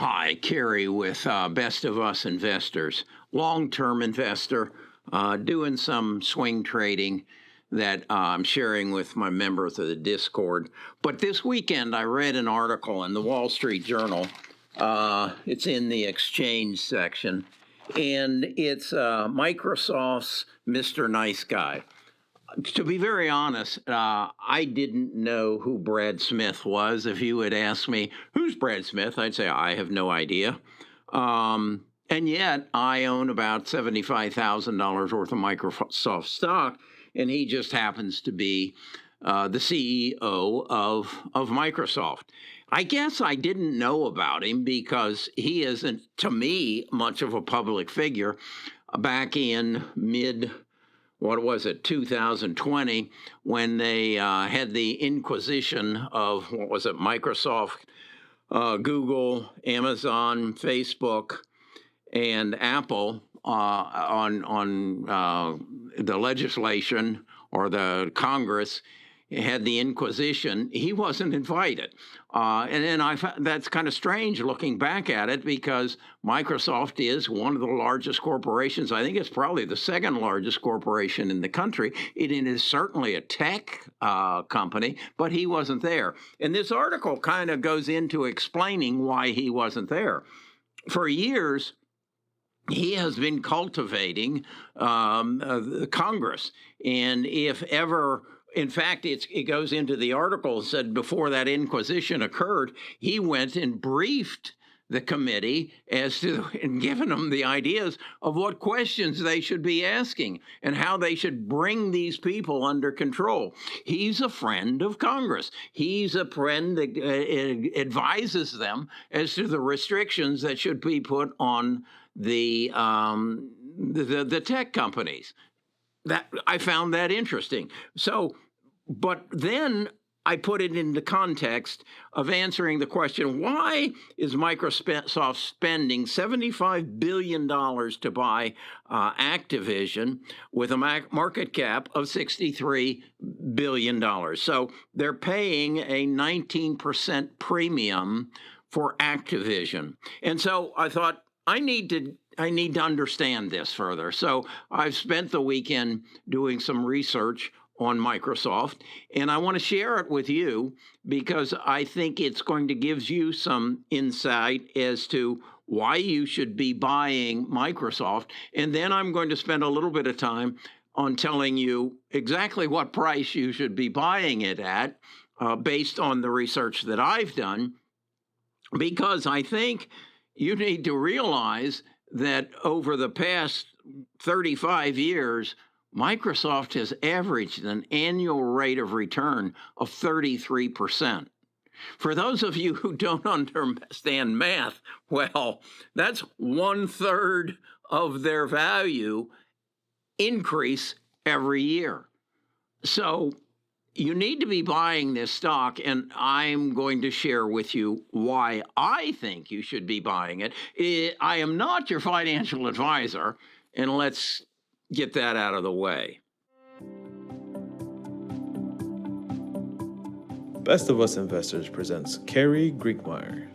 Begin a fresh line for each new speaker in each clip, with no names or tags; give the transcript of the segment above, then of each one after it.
Hi, Kerry with Best of Us Investors, long-term investor, doing some swing trading that I'm sharing with my members of the Discord. But this weekend, I read an article in the Wall Street Journal. It's in the exchange section, and it's Microsoft's Mr. Nice Guy. To be very honest, I didn't know who Brad Smith was. If you had asked me, who's Brad Smith? I'd say, I have no idea. And yet, I own about $75,000 worth of Microsoft stock, and he just happens to be the CEO of Microsoft. I guess I didn't know about him because he isn't, to me, much of a public figure. Back in 2020, when they had the inquisition of, Microsoft, Google, Amazon, Facebook, and Apple on the legislation, or the Congress had the inquisition. He wasn't invited. And then I found that's kind of strange looking back at it, because Microsoft is one of the largest corporations. I think it's probably the second largest corporation in the country. It is certainly a tech company, but he wasn't there. And this article kind of goes into explaining why he wasn't there. For years, he has been cultivating Congress. And if ever, in fact, it goes into the article, said before that inquisition occurred, he went and briefed the committee and given them the ideas of what questions they should be asking and how they should bring these people under control. He's a friend of Congress. He's a friend that advises them as to the restrictions that should be put on the tech companies. That I found that interesting. So, but then I put it into context of answering the question, why is Microsoft spending $75 billion to buy Activision with a market cap of $63 billion? So they're paying a 19% premium for Activision. And so I thought, I need to understand this further. So I've spent the weekend doing some research on Microsoft, and I want to share it with you because I think it's going to give you some insight as to why you should be buying Microsoft. And then I'm going to spend a little bit of time on telling you exactly what price you should be buying it at, based on the research that I've done, because I think you need to realize that over the past 35 years, Microsoft has averaged an annual rate of return of 33%. For those of you who don't understand math, well, that's 1/3 of their value increase every year. So you need to be buying this stock, and I'm going to share with you why I think you should be buying it. I am not your financial advisor, and let's get that out of the way.
Best of Us Investors presents Kerry Griegmeyer.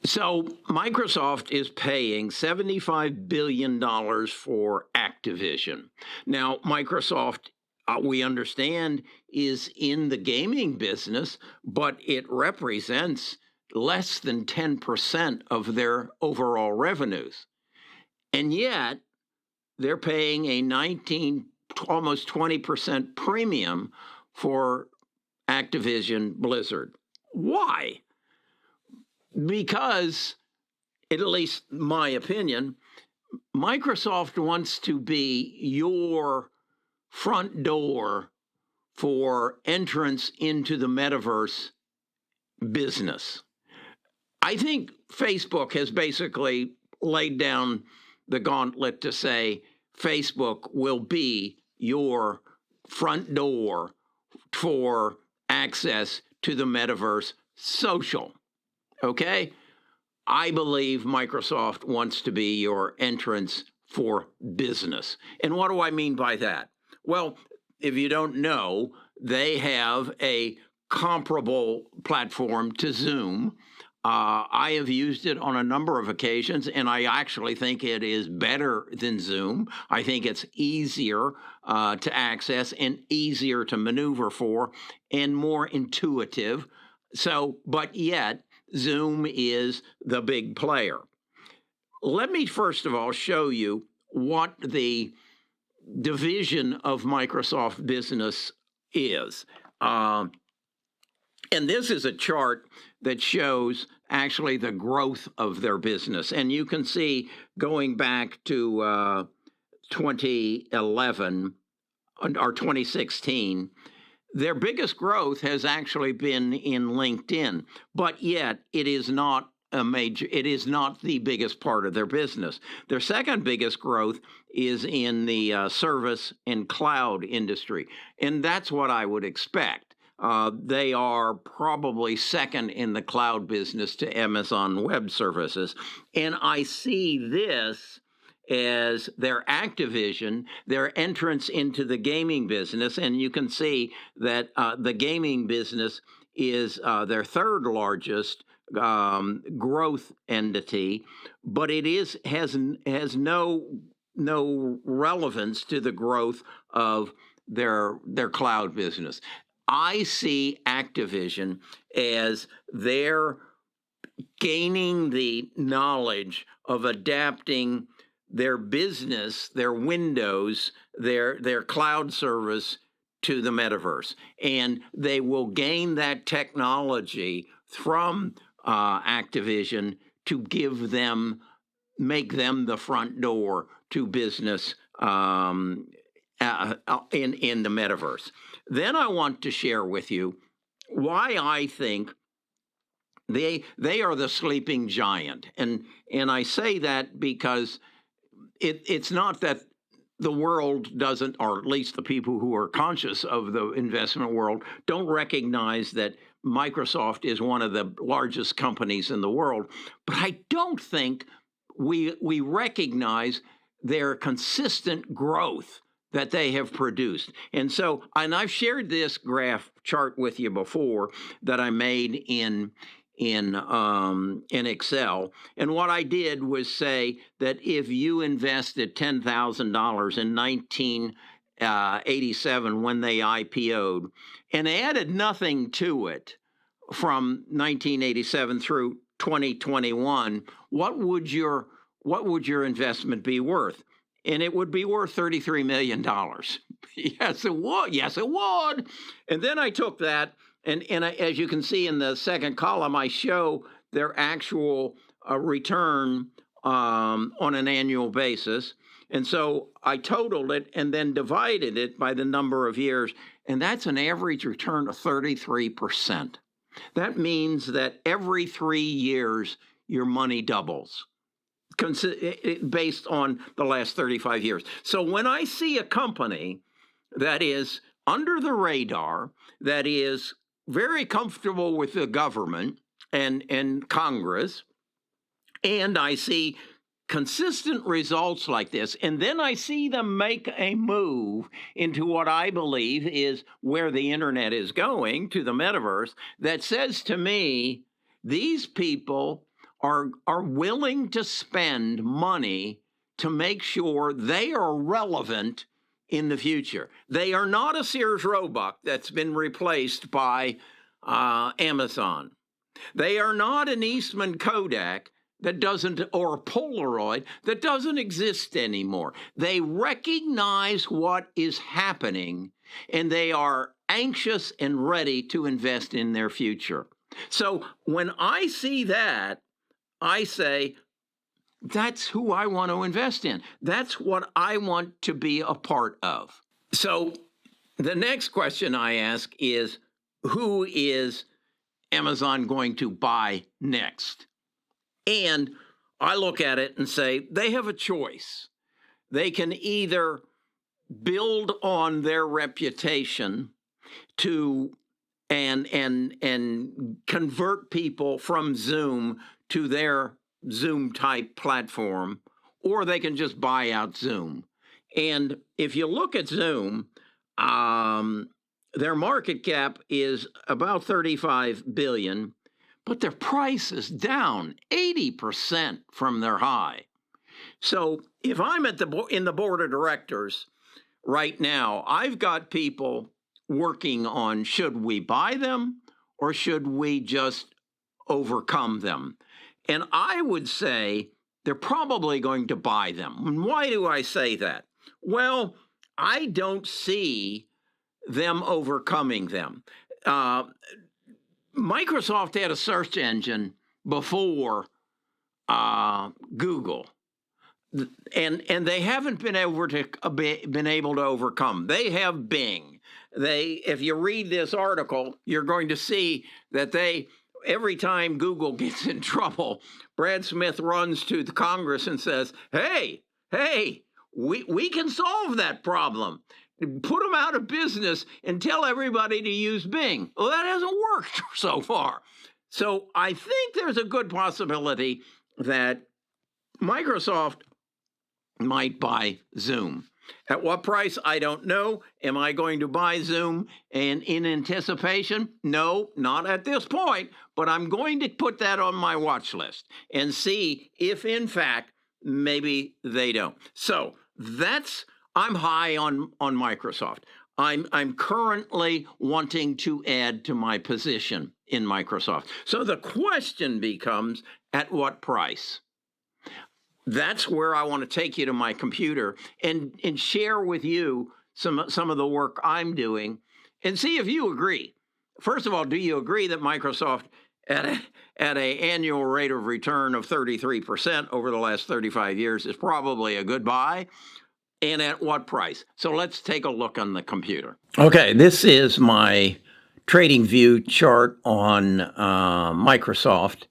So Microsoft is paying $75 billion for Activision. Now, Microsoft, we understand, is in the gaming business, but it represents less than 10% of their overall revenues. And yet, they're paying a almost 20% premium for Activision Blizzard. Why? Because, at least my opinion, Microsoft wants to be your front door for entrance into the metaverse business. I think Facebook has basically laid down the gauntlet to say Facebook will be your front door for access to the metaverse social. Okay? I believe Microsoft wants to be your entrance for business. And what do I mean by that? Well, if you don't know, they have a comparable platform to Zoom. I have used it on a number of occasions, and I actually think it is better than Zoom. I think it's easier to access and easier to maneuver for and more intuitive. So, but yet, Zoom is the big player. Let me first of all show you what the division of Microsoft Business is. And this is a chart that shows actually the growth of their business. And you can see going back to 2011 or 2016, their biggest growth has actually been in LinkedIn, but yet it is not the biggest part of their business. Their second biggest growth is in the service and cloud industry. And that's what I would expect. They are probably second in the cloud business to Amazon Web Services. And I see this as their Activision, their entrance into the gaming business. And you can see that the gaming business is their third largest growth entity, but it has no relevance to the growth of their cloud business. I see Activision as they're gaining the knowledge of adapting their business, their Windows, their cloud service to the metaverse. And they will gain that technology from Activision to make them the front door to business in the metaverse. Then I want to share with you why I think they are the sleeping giant. And I say that because it's not that the world doesn't, or at least the people who are conscious of the investment world, don't recognize that Microsoft is one of the largest companies in the world. But I don't think we recognize their consistent growth that they have produced. And I've shared this graph chart with you before that I made in Excel. And what I did was say that if you invested $10,000 in 1987 when they IPO'd and added nothing to it from 1987 through 2021, what would your investment be worth? And it would be worth $33 million. Yes, it would. Yes, it would. And then I took that, and as you can see in the second column, I show their actual return on an annual basis. And so I totaled it and then divided it by the number of years, and that's an average return of 33%. That means that every 3 years, your money doubles, based on the last 35 years. So when I see a company that is under the radar, that is very comfortable with the government and Congress, and I see consistent results like this, and then I see them make a move into what I believe is where the internet is going, to the metaverse, that says to me, these people are willing to spend money to make sure they are relevant in the future. They are not a Sears Roebuck that's been replaced by Amazon. They are not an Eastman Kodak that doesn't, or a Polaroid that doesn't exist anymore. They recognize what is happening, and they are anxious and ready to invest in their future. So when I see that, I say, that's who I want to invest in. That's what I want to be a part of. So the next question I ask is, who is Amazon going to buy next? And I look at it and say, they have a choice. They can either build on their reputation to and convert people from Zoom to their Zoom type platform, or they can just buy out Zoom. And if you look at Zoom, their market cap is about 35 billion, but their price is down 80% from their high. So if I'm in the board of directors right now, I've got people working on, should we buy them or should we just overcome them? And I would say they're probably going to buy them. And why do I say that? Well, I don't see them overcoming them. Microsoft had a search engine before Google, and they haven't been able to overcome. They have Bing. If you read this article, you're going to see that every time Google gets in trouble, Brad Smith runs to the Congress and says, hey, we can solve that problem. Put them out of business and tell everybody to use Bing. Well, that hasn't worked so far. So I think there's a good possibility that Microsoft might buy Zoom. At what price? I don't know. Am I going to buy Zoom? And in anticipation? No, not at this point, but I'm going to put that on my watch list and see if in fact maybe they don't. So I'm high on Microsoft. I'm currently wanting to add to my position in Microsoft. So the question becomes, at what price? That's where I want to take you to my computer and share with you some of the work I'm doing and see if you agree. First of all, do you agree that Microsoft at an annual rate of return of 33% over the last 35 years is probably a good buy? And at what price? So let's take a look on the computer. Okay, this is my trading view chart on Microsoft.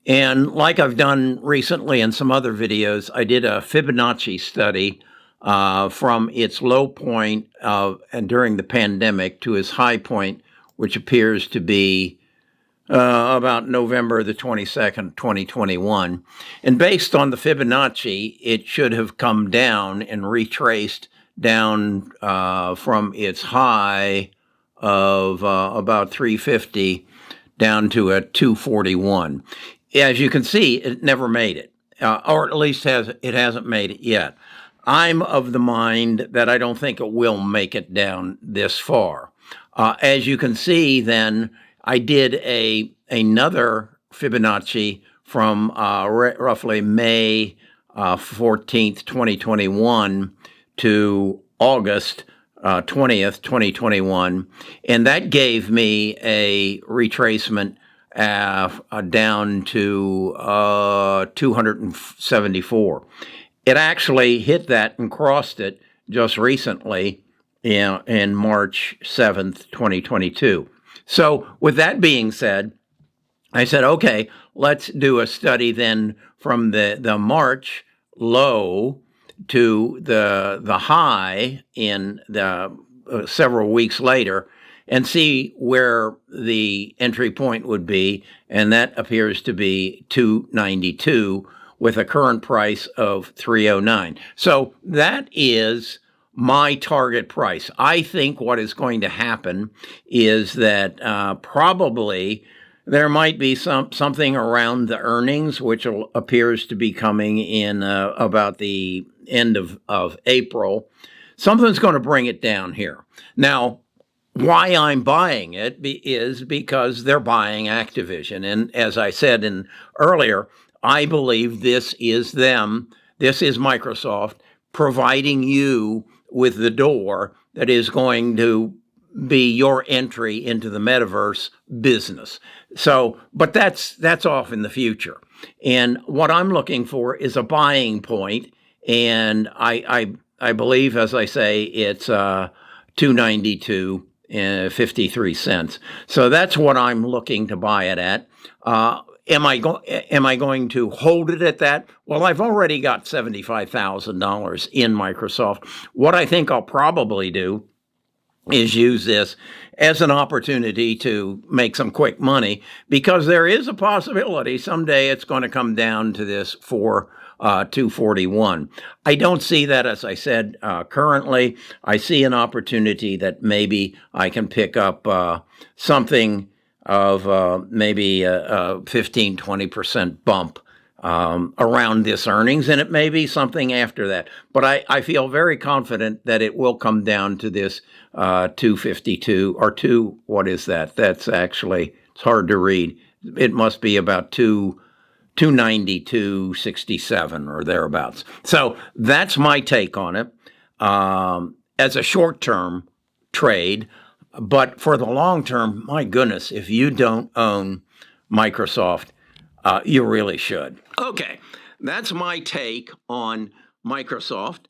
And like I've done recently in some other videos, I did a Fibonacci study from its low point and during the pandemic to its high point, which appears to be about November the 22nd, 2021. And based on the Fibonacci, it should have come down and retraced down from its high of about 350 down to a 241. As you can see, it never made it, or at least it hasn't made it yet. I'm of the mind that I don't think it will make it down this far. As you can see, then, I did another Fibonacci from roughly May 14th, 2021 to August 20th, 2021, and that gave me a retracement down to 274. It actually hit that and crossed it just recently in March 7th, 2022. So with that being said, I said, okay, let's do a study then from the March low to the high in the several weeks later and see where the entry point would be. And that appears to be 292 with a current price of 309. So that is my target price. I think what is going to happen is that probably there might be something around the earnings, which appears to be coming in about the end of April. Something's going to bring it down here. Now, why I'm buying it is because they're buying Activision. And as I said earlier, I believe this is Microsoft providing you with the door that is going to be your entry into the metaverse business. So, but that's off in the future. And what I'm looking for is a buying point. And I believe, as I say, it's 292 and 53 cents. So that's what I'm looking to buy it at. Am I going to hold it at that? Well, I've already got $75,000 in Microsoft. What I think I'll probably do is use this as an opportunity to make some quick money, because there is a possibility someday it's going to come down to this 4 241. I don't see that, as I said, currently. I see an opportunity that maybe I can pick up something of maybe a 15, 20% bump around this earnings, and it may be something after that. But I feel very confident that it will come down to this 252 or what is that? That's actually, it's hard to read. It must be about 290, 267 or thereabouts. So that's my take on it as a short-term trade. But for the long term, my goodness, if you don't own Microsoft, you really should. Okay, that's my take on Microsoft.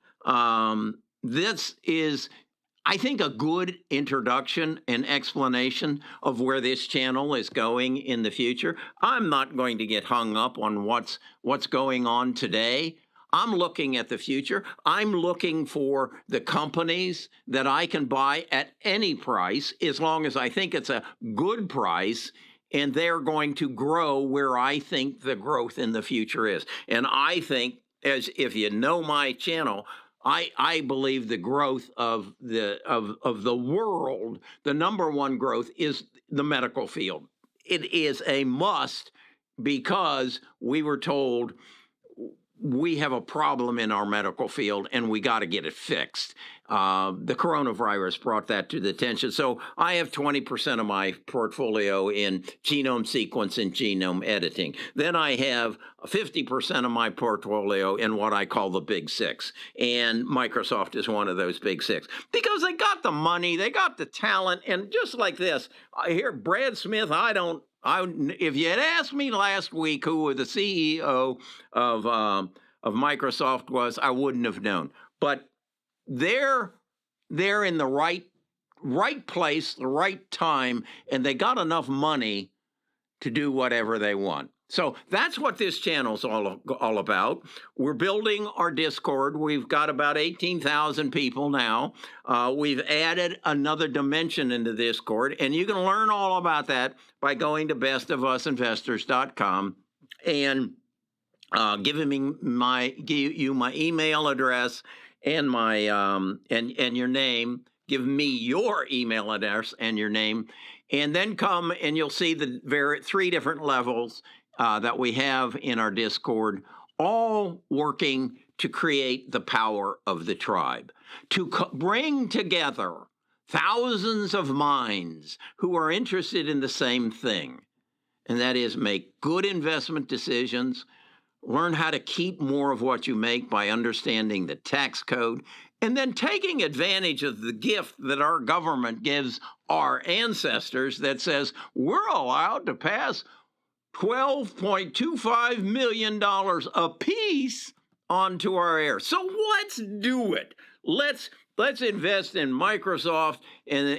This is, I think, a good introduction and explanation of where this channel is going in the future. I'm not going to get hung up on what's going on today. I'm looking at the future. I'm looking for the companies that I can buy at any price, as long as I think it's a good price, and they're going to grow where I think the growth in the future is. And I think, as if you know my channel, I believe the growth of the world, the number one growth is the medical field. It is a must, because we were told we have a problem in our medical field and we got to get it fixed. The coronavirus brought that to the attention. So I have 20% of my portfolio in genome sequence and genome editing. Then I have 50% of my portfolio in what I call the big six. And Microsoft is one of those big six, because they got the money, they got the talent. And just like this, I hear Brad Smith, if you had asked me last week who the CEO of Microsoft was, I wouldn't have known. But they're in the right place, the right time, and they got enough money to do whatever they want. So that's what this channel's all about. We're building our Discord. We've got about 18,000 people now. We've added another dimension into Discord, and you can learn all about that by going to bestofusinvestors.com and giving me you my email address and my and your name. Give me your email address and your name, and then come and you'll see the three different levels that we have in our Discord, all working to create the power of the tribe, to bring together thousands of minds who are interested in the same thing, and that is make good investment decisions, learn how to keep more of what you make by understanding the tax code, and then taking advantage of the gift that our government gives our ancestors that says we're allowed to pass $12.25 million apiece onto our heirs. So let's do it. Let's invest in Microsoft and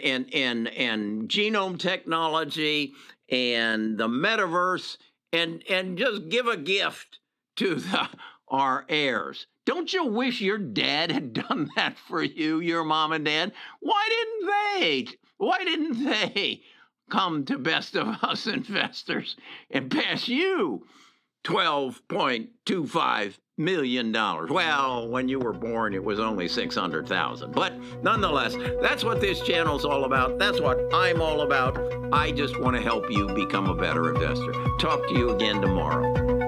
genome technology and the metaverse and just give a gift to our heirs. Don't you wish your dad had done that for you, your mom and dad? Why didn't they come to Best of Us Investors and pass you $12.25 million? Well, when you were born, it was only 600,000. But nonetheless, that's what this channel's all about. That's what I'm all about. I just want to help you become a better investor. Talk to you again tomorrow.